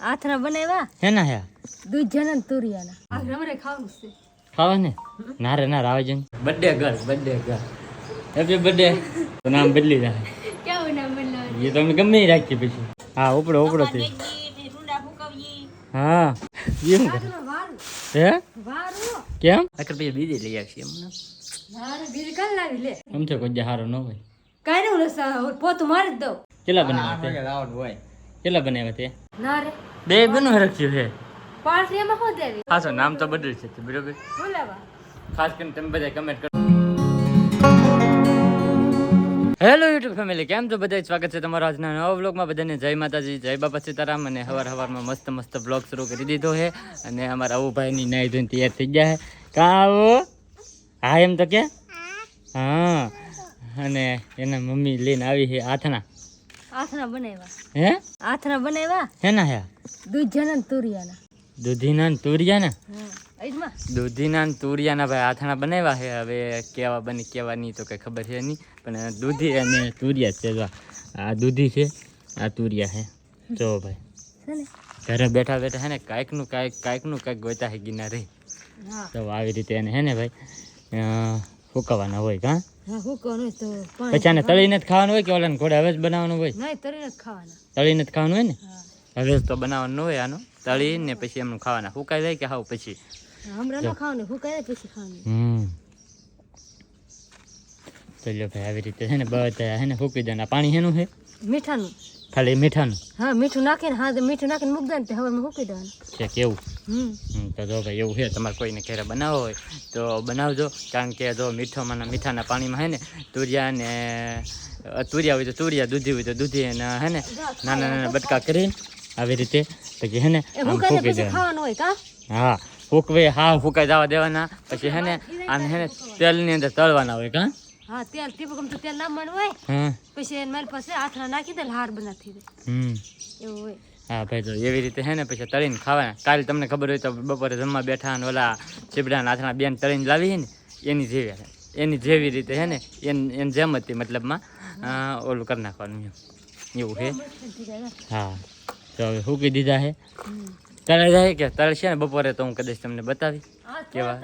આથરા બનાવ્યા હેના હે દૂધ જન તુરિયાના આ રમરે ખાવાનું છે ખાવા ને ના રે ના આવે છે બર્થડે ગર્લ હેપી બર્થડે તો નામ બદલી જાય કેવું નામ બદલાવ એ તમને ગમે એ રાખી પછી હા ઉપડો થી હા એમ હે વારું કેમ અકર પછી બીજી લઈ આવશે એમ મારે બીજ કાલ લાવી લે એમ તો કોઈ હારો ન હોય કાઈ નું રસા પોતું મારી દઉં કેટલા બનાવ્યા તે લાવવાનું હોય કેટલા બનાવ્યા તે ના રે બે બનો રખ્યું છે પાર્ટી માં હો દેવી હા તો નામ તો બદલ છે બરોબર બોલાવા ખાસ કરીને તમે બધા કમેન્ટ કરો હેલો યુટ્યુબ ફેમિલી કેમ છો બધા સ્વાગત છે તમારા આજના નવા વ્લોગમાં બધાને જય માતાજી જય બાપા સીતારામ અને હવારમાં મસ્ત વ્લોગ શરૂ કરી દીધો છે અને અમારા અવુભાઈની નાઈ ધોઈને તૈયાર થઈ ગયા છે કાં આવો હા એમ તો કે હા અને એના મમ્મી લઈને આવી છે આથણા બનાવ્યા હે આથરા બનાવ્યા હેના હે દૂધ જન તુરિયાના દૂધીના ને તુરિયાના હા એજમાં દૂધીના ને તુરિયાના ભાઈ આથણા બનાવ્યા છે હવે કેવા બની કેવા નહીં તો કંઈ ખબર છે નહીં પણ દૂધી અને તુરિયા છે જો આ દૂધી છે આ તુરિયા છે જો ભાઈ ઘરે બેઠા બેઠા હે ને કાંઈકનું કાંઈક ગોતા છે ગિના રહી તો આવી રીતે એને હે ને ભાઈ ફૂંકવાના હોય કાં પછી આને તળીને જ ખાવાનું હોય કે ઓલાને ઘોડે હવે જ બનાવવાનું હોય તળીને જ ખાવાનું હોય ને હવે તો બનાવવાનું હોય આનું તળીને પછી એમનું ખાવાના ફૂંકાઈ જાય કે હાવ પછી ચલો ભાઈ આવી રીતે છે ને બધા હે ને ફૂંકી દે પાણી હેનું છે મીઠાનું ખાલી મીઠાનું હા મીઠું નાખીને મીઠું નાખીને મૂકી દે હવે મૂકી દેવાનું છે કેવું તો જો ભાઈ એવું છે તમારે કોઈને ઘરે બનાવવો હોય તો બનાવજો કારણ કે જો મીઠાના પાણીમાં હે ને તુરિયા ને તુરિયા હોય તો તુરિયા દૂધી હોય તો દૂધી અને હે ને નાના બટકા કરીને આવી રીતે પછી હે ને ફૂંકી દેવાનું હા ફૂંકવે હા ફૂંકાઈ જવા દેવાના પછી હે ને આને હે ને તેલની અંદર તળવાના હોય કાં હા તેલ તેલ નાખવાનું હોય હા પછી મારી પાસે આથરા નાખી દે હાર બનાવી દે એવું હોય હા ભાઈ તો એવી રીતે હે ને પછી તળીને ખાવાના કાલે તમને ખબર હોય તો બપોરે જમવા બેઠા અને ઓલા ચીબડાના આથણા બેન તળીને લાવી ને એની જેવી રીતે હે ને એની જેમ હતી મતલબમાં ઓલું કરી નાખવાનું એવું છે હા તો હવે ફૂકી દીધા છે તળે જાય કે તળશે ને બપોરે તો હું કદાચ તમને બતાવી કેવા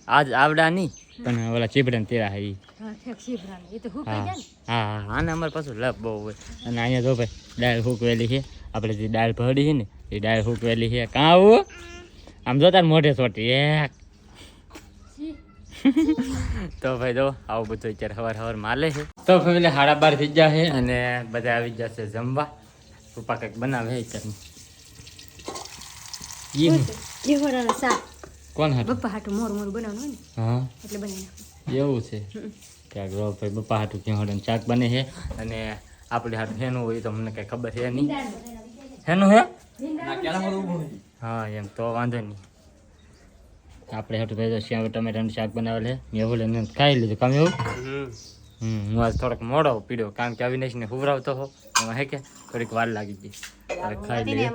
આજ આવડા નહીં પણ ઓલા ચીબડાને તેરા છે હા આને અમારે પાછું લપ બહુ હોય અને અહીંયા જો ભાઈ દાળ ફૂકવેલી છે આપણે જે દાળ ભરી છે ને એ દાળ ફૂકવેલી છે કાં આવું આમ જોતા ને મોઢે સોટી એક તો ભાઈ જો આવું બધું અત્યારે સવાર માલે છે તો ફેમિલી 12:30 થઈ ગયા છે અને બધા આવી જશે જમવા પપ્પા કંઈક બનાવે કોણ બપ્પા હાટું મોર બનાવવાનું હા એટલે બનાવી એવું છે ક્યાંક ભાઈ બપ્પા હાટું ક્યાં શાક બને છે અને આપણે હાટું હેનું હોય તો મને કઈ ખબર છે નહીં હેનું હે હા એમ તો વાંધો નહીં આપણે હાટું ભાઈ શ્યામ ટમેટાનું શાક બનાવેલ છે એવું લઈને ખાઈ લીધું કામ એવું હું આજ થોડોક મોડો પીડ્યો કારણ કે અવિનાશને હુવરાવતો હો એમાં હે કે થોડીક વાર લાગી ગઈ ખાઈ લઈએ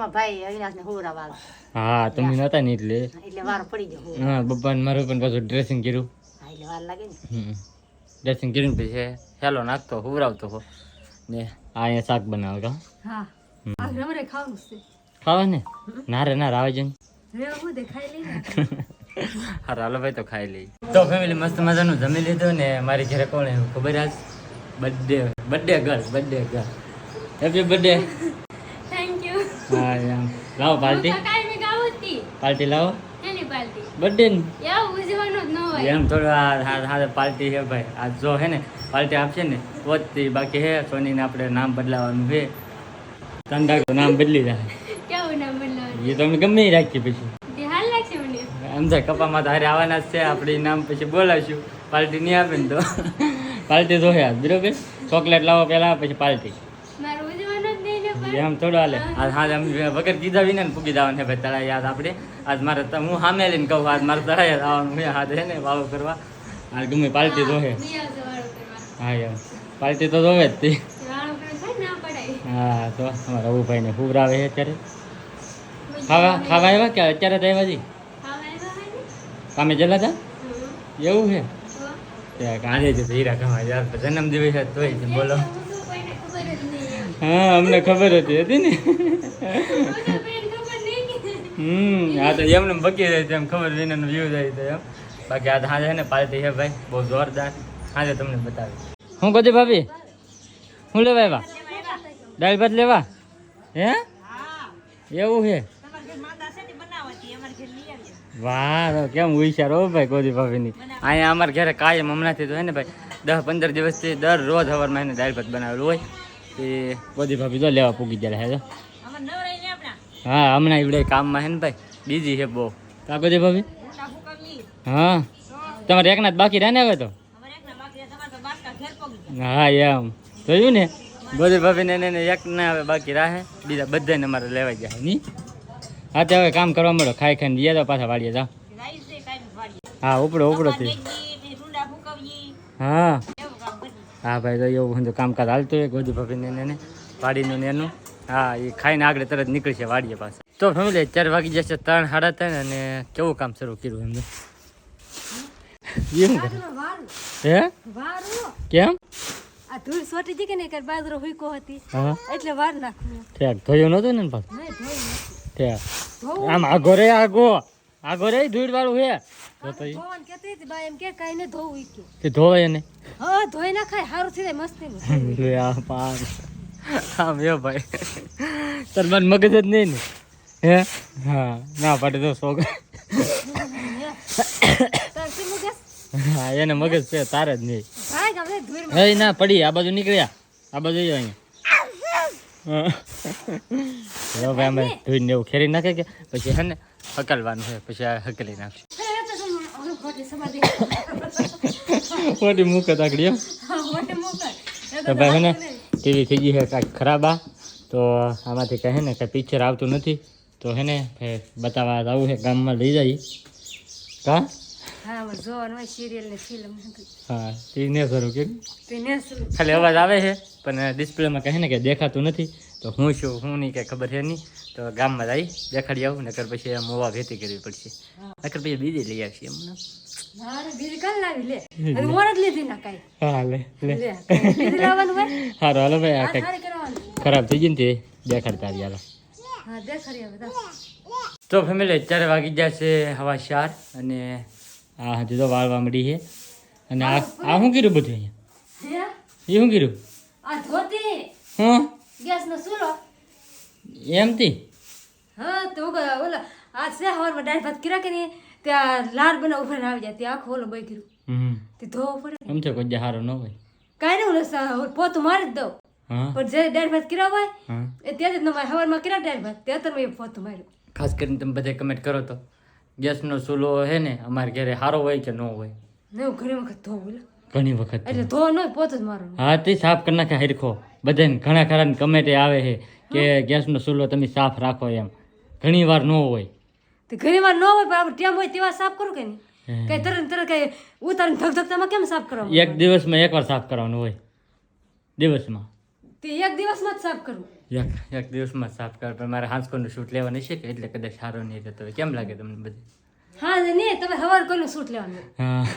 હા તમે નહોતા ને એટલે હા બપ્પાને મારું પણ પાછું ડ્રેસિંગ કર્યું ડ્રેસિંગ કરીને પછી હેલો નાખતો હુવરાવતો હો ને આ અહીંયા શાક બનાવે કા ખાવા ને ના રે ના આવે છે હારું હાલો ભાઈ તો ખાઈ લઈ તો ફેમિલી મસ્ત મજાનું જમી લીધું ને મારી ઘરે કોણ એવું ખબર આજ birthday girl happy birthday thank you હા એમ લાવો પાર્ટી લાવો બર્થડે એમ થોડું પાર્ટી છે ભાઈ આજ જો હે ને પાર્ટી આપશે ને તો જ બાકી હે સોનીને આપણે નામ બદલાવાનું છે ધંધા નામ બદલી જાય એ તો અમે ગમે એ રાખીએ પછી સમજાય કપામાં તો હારે આવવાના જ છે આપણે નામ પછી બોલાવીશું પાર્ટી નહીં આપે ને તો પાર્ટી તો હે બરોબર ચોકલેટ લાવો પહેલાં પછી પાર્ટી એમ થોડું હાલે હા વગર કીધા વિના ને પૂગી જવાનું છે ભાઈ તળા યાદ આપણે આજ મારે હું સામે લઈને કહું આજ મારે તળા યાદ આવવાનું મેં હાથ હે ને વાવ કરવા આ ગમે પાર્ટી તો હે હા એમ પાર્ટી તો જોવે જ તે હા તો અમારા અવુભાઈને ફૂવરાવે છે અત્યારે ખાવા આવ્યા કે અત્યારે તો આવ્યા જી કામે જલા હતા એવું છે કાંદે છે હીરા કમા યાર જન્મદિવસ છે તોય બોલો હા અમને ખબર હતી ને હા તો એમને બકી જાય તેમ ખબર વિનાનો વ્યૂ જાય તો એમ બાકી આ હાજે ને પાર્ટી છે ભાઈ બહુ જોરદાર હાજે તમને બતાવી હું કહું ભાભી હું લેવા આવ્યા દાળ ભાત લેવા હે એવું છે વાહ કેમ હોશિયાર હો ભાઈ ગોદી ભાભીની અહીંયા અમારા ઘરે કાયમ હમણાંથી તો હે ને ભાઈ 10-15 દિવસથી દરરોજ સવારમાં એને દાળ ભાત બનાવેલું હોય એ ગોદી ભાભી તો લેવા પૂગી જાય હે હા હમણાં એવડે કામમાં હે ને ભાઈ બીજી છે બહુ કા ગોદી ભાભી હા તમારે એકના જ બાકી રહે ને હવે તો હા એમ જોયું ને ગોદી ભાભીને એને એક ના હવે બાકી રહે બીજા બધાને અમારે લેવાઈ જાય નહીં હા તો હવે કામ કરવા મળો ખાઈ ખાઈને જઈએ તો પાછા વાળીએ જાઓ હા ઉપડો થી હા હા ભાઈ તો એવું બધું કામકાજ હાલતું હોય ગોદી ભાભીને એને વાડીનું ને એનું હા એ ખાઈને આગળ તરત નીકળશે વાડીએ પાસે તો ફેમિલી 4 વાગી જશે 3-3:30 અને કેવું કામ શરૂ કર્યું એમને એમ હે કેમ આ ધૂળ સોટી દી કે ને કર બાજરો હુઈકો હતી એટલે વાર નાખું ઠેક ધોયો નતો ને પાછો નહીં ધોઈ ઠેક આમ આગો રે ધૂળ વાળું હે તો ધોવાન કેતી હતી બા એમ કે કાઈ ને ધોવું કે ધોવાય ને હા ધોઈ નાખાય હારું થઈ જાય મસ્તી લે આ પાર આમ એ ભાઈ તાર મન મગજ જ નહીં ને હે હા ના પાડે તો શોખ હા એને મગજ છે તારે જ નહીં હે ના પડી આ બાજુ નીકળ્યા આ બાજુ અહીંયા ભાઈ અમે ધોઈને એવું ખેરી નાખે કે પછી હે ને હકલવાનું છે પછી આ હકલી નાખશે મોટી મૂકે તાકડી એમ તો ભાઈ હે ને ટીવી થઈ ગઈ છે કાંઈક ખરાબ આ તો આમાંથી કહે ને કાંઈ પિક્ચર આવતું નથી તો હે ને બતાવવા આવું છે ગામમાં લઈ જાય કા હા એને શરૂ કર્યું ખાલી અવાજ આવે છે પણ ડિસ્પ્લેમાં કહે ને કે દેખાતું નથી તો હું છું હું નહીં કંઈ ખબર છે નહીં તો ગામમાં જઈ દેખાડી આવું નકર પછી મોવા ભેતી કરવી પડશે નકર પછી બીજી લઈ આવશે એમને હાલો ભાઈ આ કંઈક ખરાબ થઈ ગઈ ને તે દેખાડતા હાલો તો ફેમિલી 4 વાગી ગયા છે 4:15 અને આ હજુ તો વાળવા મળી છે અને આ શું કર્યું બધું અહીંયા એ શું કર્યું હું એમથી હા તો ઓલા આ છે હવારમાં દાળ ભાત કર્યા કે નહીં ત્યાં લાડ બનાવ ઉભા આવી જાય ત્યાં આખો ઓલો બઈ કર્યું તે ધોવો પડે એમ છે કોઈ હારો ન હોય કાંઈ નહીં ઓલો પોતું મારી જ દઉં પણ જે દાળ ભાત કર્યા હોય એ ત્યાં જ હવારમાં કર્યા દાળ ભાત ત્યાં તમે પોતું માર્યું ખાસ કરીને તમે બધા કમેન્ટ કરો તો ગેસનો ચૂલો છે ને અમારે ઘરે સારો હોય કે ન હોય ઘણી વખત એટલે ધો ન પોત જ મારો હા તે સાફ કરી નાખે હરખો બધાને ઘણા ખરા કમેન્ટ આવે છે કે ગેસનો ચૂલો તમે સાફ રાખો એમ ઘણી વાર ન હોય તે ઘણી વાર ન હોય પણ આપણે ટેમ હોય તેવા સાફ કરું કે નહીં કઈ તરત કઈ ઉતારીને ધકધકતામાં કેમ સાફ કરવાનું એક દિવસમાં એકવાર સાફ કરવાનું હોય દિવસમાં તે એક દિવસમાં જ સાફ કરવું એક દિવસમાં સાફ કર પણ મારે હાંસકોનું શૂટ લેવાનું છે કે એટલે કદાચ સારો નહીં રહેતો હોય કેમ લાગે તમને બધું હા નહીં તમે સવાર કોઈનું શૂટ લેવાનું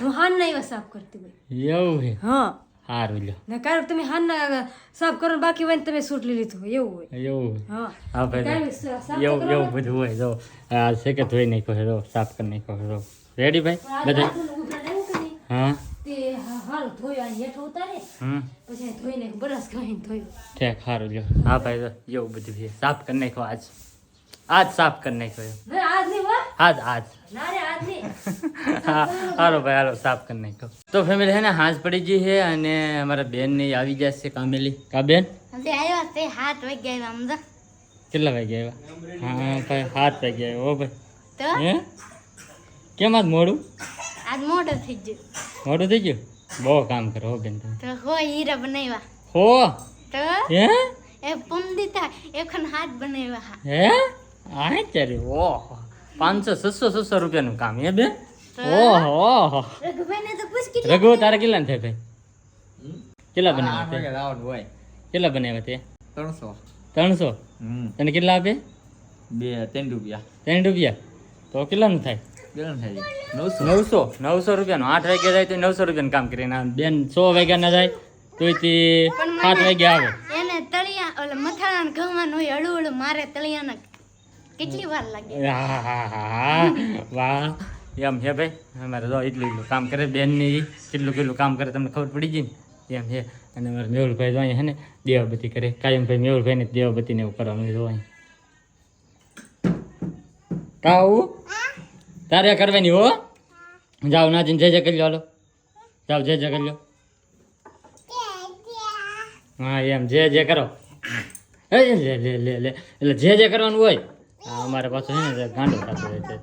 હું હાન ના એવા સાફ કરતી હોય એવું છે હા સારું લ્યો ને કારણ તમે હાન ના સાફ કરો બાકી હોય ને તમે શૂટ લઈ લીધું હોય એવું હોય એવું હા હા ભાઈ એવું બધું હોય જો આ છે કે ધોઈ નાખ્યો છે જો સાફ કરી નાખ્યો છે જો રેડી ભાઈ બધા હા તે હાલ ધોયો હેઠ ઉતારે પછી ધોઈને બરસ ખાઈને ધોયો ઠેક સારું લ્યો હા ભાઈ તો એવું બધું છે સાફ કરી નાખ્યો આજ સાફ કરી નાખ્યો આજ નહીં આજ ના રે આજ નહીં હા હાલો ભાઈ હાલો સાફ કરી નાખ્યો તો ફેમિલી હે ને હાંસ પડી ગઈ છે અને અમારા બેન ને આવી જશે કામેલી કા બેન આવ્યા તે 7 વાગ્યા આવ્યા કેટલા વાગ્યા આવ્યા હા ભાઈ 7 વાગ્યા આવ્યા ઓ ભાઈ તો હે કેમ આજ મોડું થઈ ગયું મોડું થઈ ગયું બહુ કામ કરો હો બેન તો હોય હીરા બનાવ્યા હો તો હે એ પંડિતા એખન હાથ બનાવ્યા હે આ ચારે ઓહો 500-600 રૂપિયાનું કામ હે બેન ઓહો રઘુભાઈને તો પૂછ કે રઘુ તારે કેટલા થાય ભાઈ કેટલા બનાવ્યા હોય કેટલા બનાવ્યા તે 300 તને કેટલા આપે 3 રૂપિયા તો કેટલાનું થાય 900 રૂપિયાનું 8 વાગ્યા જાય તો 900 રૂપિયાનું કામ કરીને બેન 100 વાગ્યા ના જાય તો 7 વાગ્યા આવે એને તળિયા ઓલે મથાળાને ઘઉંમાં હોય હળું મારે તળિયાના કેટલી વાર લાગે વાહ એમ હે ભાઈ અમારે જો એટલું કામ કરે બેનની કેટલું કામ કરે તમને ખબર પડી ગઈ ને એમ હે અને અમારે મેહુલભાઈ જો અહીંયા હે ને દેવાબત્તી કરે કાયમ ભાઈ મેહુલભાઈને દેવાબત્તીને એવું કરવાનું જો અહીં કાવું તારે કરવાની હો જાઓ નાચીને જે કરી લો હાલો જાઓ જે કરી લો હા એમ જે કરો લે એટલે જે કરવાનું હોય અમારે પાછું છે ને ગાંડો થતો હોય છે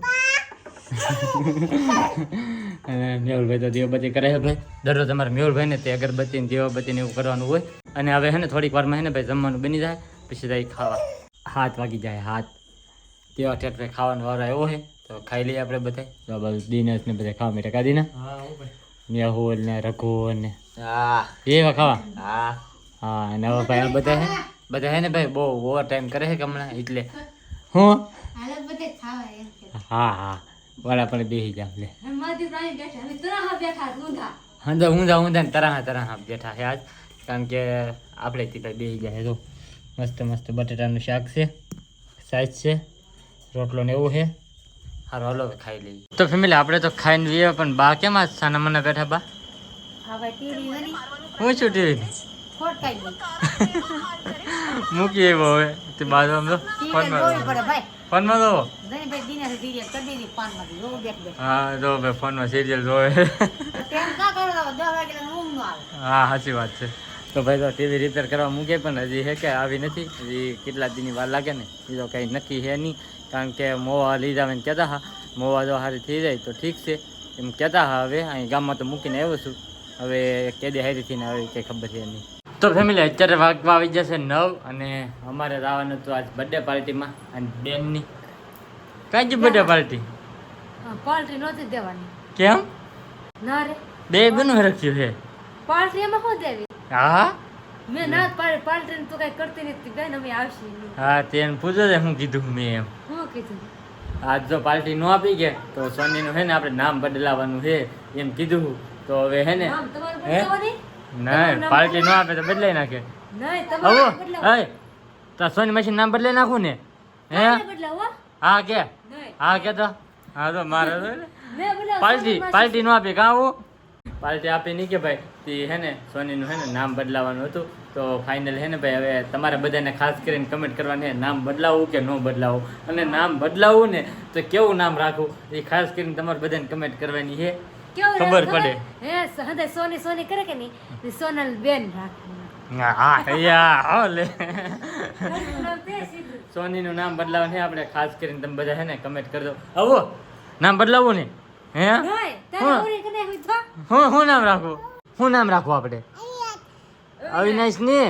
અને મેહુલભાઈ તો દેવબત્તી કરે છે ભાઈ દરરોજ અમારે મેહુલભાઈ ને તે અગરબત્તી ને દેવબત્તી ને એવું કરવાનું હોય અને હવે છે ને થોડીક વારમાં છે ને ભાઈ જમવાનું બની જાય પછી જાય ખાવા 7 વાગી જાય 7 તેવા ઠેઠ ભાઈ ખાવાનો વારો આવ્યો છે તો ખાઈ લઈએ આપણે બધા તો બધું દિનેશ ને બધા ખાવા મીઠા કાઢીને મેહુલ ને રઘુ ને એવા ખાવા હા અને હવે ભાઈ આ બધા હે ને ભાઈ બહુ ઓવર ટાઈમ કરે છે કે હમણાં એટલે હું હા વાળા પણ બેસી જા લે ઊંધા ને તરાહ બેઠા છે આજ કારણ કે આપણે થી ભાઈ બેસી જાય તો મસ્ત બટેટાનું શાક છે સાઈઝ છે રોટલો ને એવું છે સારું હાલો ખાઈ લઈએ તો ફેમિલી આપણે તો ખાઈને લઈએ પણ બા કેમ આજ સાના મને બેઠા બા હું છું ટીવી મૂકી આવ્યો હવે તે બાજુ આમ તો ફોનમાં તો હા જો ભાઈ ફોનમાં સિરિયલ જોવે હા સાચી વાત છે તો ભાઈ તો ટીવી રિપેર કરવા મૂકે પણ હજી હે કે આવી નથી હજી કેટલા દિનની વાર લાગે ને એ તો કંઈ નક્કી છે નહીં કારણ કે મોવા લીધા ને કહેતા હા મોવા જો સારી થઈ જાય તો ઠીક છે એમ કહેતા હા હવે અહીં ગામમાં તો મૂકીને આવ્યો છું હવે કેદી હારી થઈને આવી કંઈ ખબર છે નહીં તો ફેમિલી અત્યારે વાગવા આવી જશે 9 અને અમારે જવાનું હતું આજ બર્થડે પાર્ટીમાં અને બેનની કઈ બર્થડે પાર્ટી નહોતી દેવાની કેમ ના રે બે બનું રાખ્યું છે પાર્ટી એમાં શું દેવી હા મેં ના પાર્ટી તો કઈ કરતી નથી બેન અમે આવશે હા તેને પૂછો છે શું કીધું મેં એમ શું કીધું આજ જો પાર્ટી ન આપી ગયા તો સોનીનું છે ને આપણે નામ બદલાવાનું છે એમ કીધું તો હવે હે ને નહીં પાર્ટી ન આપે તો બદલાઈ નાખે નહીં તો સોની મશીન નામ બદલાઈ નાખું ને હે હા કે હા કે તો હા તો મારે પાર્ટી ન આપે કાં આવું પાર્ટી આપી નહીં કે ભાઈ તે હે ને સોનીનું હે ને નામ બદલાવાનું હતું તો ફાઇનલ હે ને ભાઈ હવે તમારે બધાને ખાસ કરીને કમેન્ટ કરવાની હે નામ બદલાવવું કે ન બદલાવવું અને નામ બદલાવવું ને તો કેવું નામ રાખવું એ ખાસ કરીને તમારે બધાને કમેન્ટ કરવાની છે ખબર પડે હે સોની કરે કે નહીં સોનલ બેન રાખવું સોનીનું નામ બદલાવવાનું છે આપણે ખાસ કરીને તમે બધા હે ને કમેન્ટ કરજો આવો નામ બદલાવવું ને હે હું નામ રાખવું આપણે અવિનાશ ને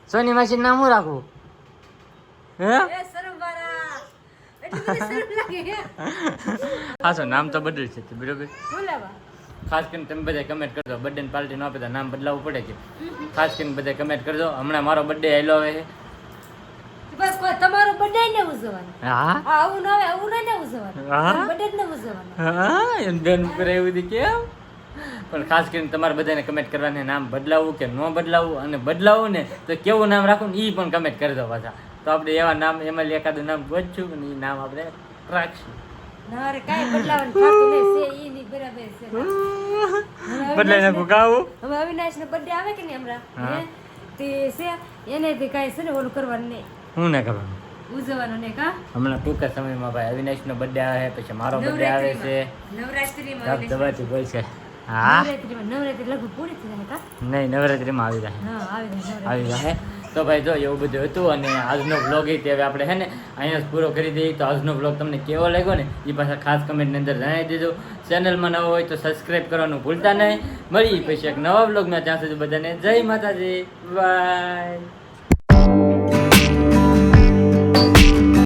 સોની માસી નામ શું રાખવું હે હા સર નામ તો બદલશે બરોબર ખાસ કરીને તમે બધા કમેન્ટ કરજો બર્થડે પાર્ટી નો આપે તો નામ બદલાવવું પડે કે ખાસ કરીને બધા કમેન્ટ કરજો હમણાં મારો બર્થડે આવેલો હવે બસ તમારો બર્થડે ને ઉજવવાનો હા આવું ન આવે આવું ન ઉજવવાનું બર્થડે ને ઉજવવાનું હા એમ બેન કરે એવું દી કેમ પણ ખાસ કરીને તમારે બધાને કમેન્ટ કરવાને નામ બદલાવવું કે ન બદલાવવું અને બદલાવવું ને તો કેવું નામ રાખવું ને એ પણ કમેન્ટ કરી દો પાછા તો આપણે એવા નામ એમાં એકાદું નામ ગોતશું અને એ નામ આપણે રાખશું બદલાઈ નાખું કાવું હવે અવિનાશ નો બર્થડે આવે કે નહીં હમણાં તે છે એને તે કાંઈ છે ને ઓલું કરવાનું નહીં હું ના કરવાનું ઉજવવાનું ને કા હમણાં ટૂંકા સમયમાં ભાઈ અવિનાશ નો બર્થડે આવે પછી મારો બર્થડે આવે છે નવરાત્રીમાં દબાતી બોલ છે હા નવરાત્રી લગભગ પૂરી થઈ જાય કા નહીં નવરાત્રીમાં આવી જાય આવી જાય તો ભાઈ જો એવું બધું હતું અને આજનો બ્લોગ એ હવે આપણે છે ને અહીંયા જ પૂરો કરી દઈએ તો આજનો બ્લોગ તમને કેવો લાગ્યો ને એ પાછા ખાસ કમેન્ટની અંદર જણાવી દેજો ચેનલમાં નવો હોય તો સબસ્ક્રાઈબ કરવાનું ભૂલતા નહીં મળી પછી એક નવા બ્લોગમાં ત્યાં સુધી બધાને જય માતાજી બાય.